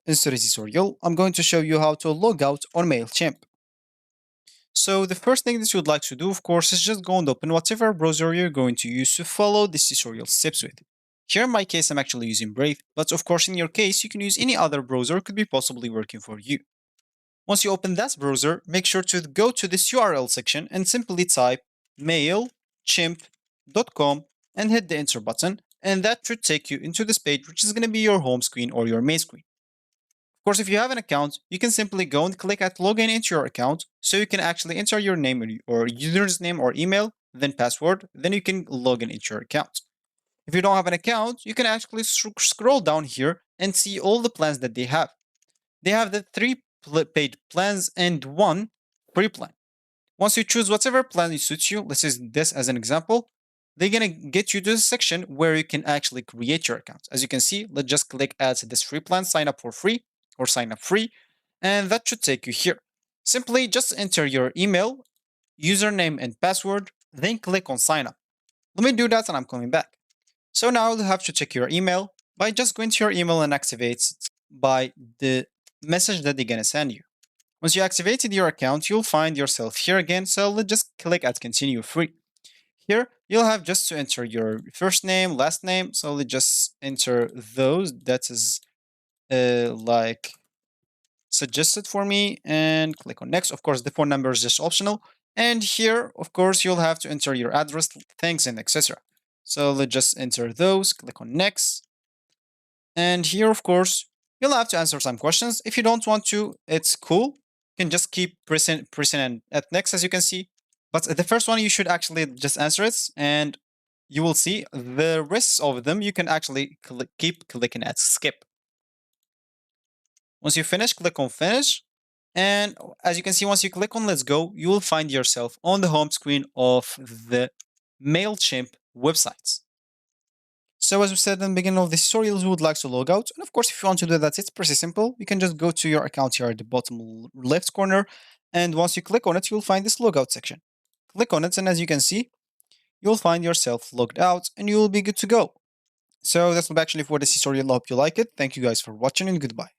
In today's tutorial, I'm going to show you how to log out on Mailchimp. So the first thing that you would like to do, of course, is just go and open whatever browser you're going to use to follow this tutorial steps with. Here in my case, I'm actually using Brave, but of course in your case, you can use any other browser could be possibly working for you. Once you open that browser, make sure to go to this URL section and simply type mailchimp.com and hit the enter button, and that should take you into this page, which is going to be your home screen or your main screen. Of course, if you have an account, you can simply go and click at login into your account, so you can actually enter your name or user's name or email, then password, then you can log in into your account. If you don't have an account, you can actually scroll down here and see all the plans that they have. They have the 3 paid plans and 1 free plan. Once you choose whatever plan suits you, let's use this as an example, they're gonna get you to the section where you can actually create your account. As you can see, let's just click add this free plan, sign up for free, or sign up free, and that should take you here. Simply just enter your email, username, and password, then click on sign up. Let me do that and I'm coming back. So now you'll have to check your email by just going to your email and activate it by the message that they're gonna send you. Once you activated your account, you'll find yourself here again, so let's just click at continue free. Here, you'll have just to enter your first name, last name, so let's just enter those. That is like suggested for me and click on next. Of course, the phone number is just optional. And here, of course, you'll have to enter your address, thanks, and etc. So let's just enter those, click on next. And here, of course, you'll have to answer some questions. If you don't want to, it's cool. You can just keep pressing at next, as you can see. But the first one, you should actually just answer it, and you will see the rest of them, you can actually keep clicking at skip. Once you finish, click on finish. And as you can see, once you click on let's go, you will find yourself on the home screen of the Mailchimp websites. So as we said in the beginning of this tutorial, you would like to log out. And of course, if you want to do that, it's pretty simple. You can just go to your account here at the bottom left corner. And once you click on it, you'll find this logout section. Click on it, and as you can see, you'll find yourself logged out and you will be good to go. So that's actually for this tutorial. I hope you like it. Thank you guys for watching, and goodbye.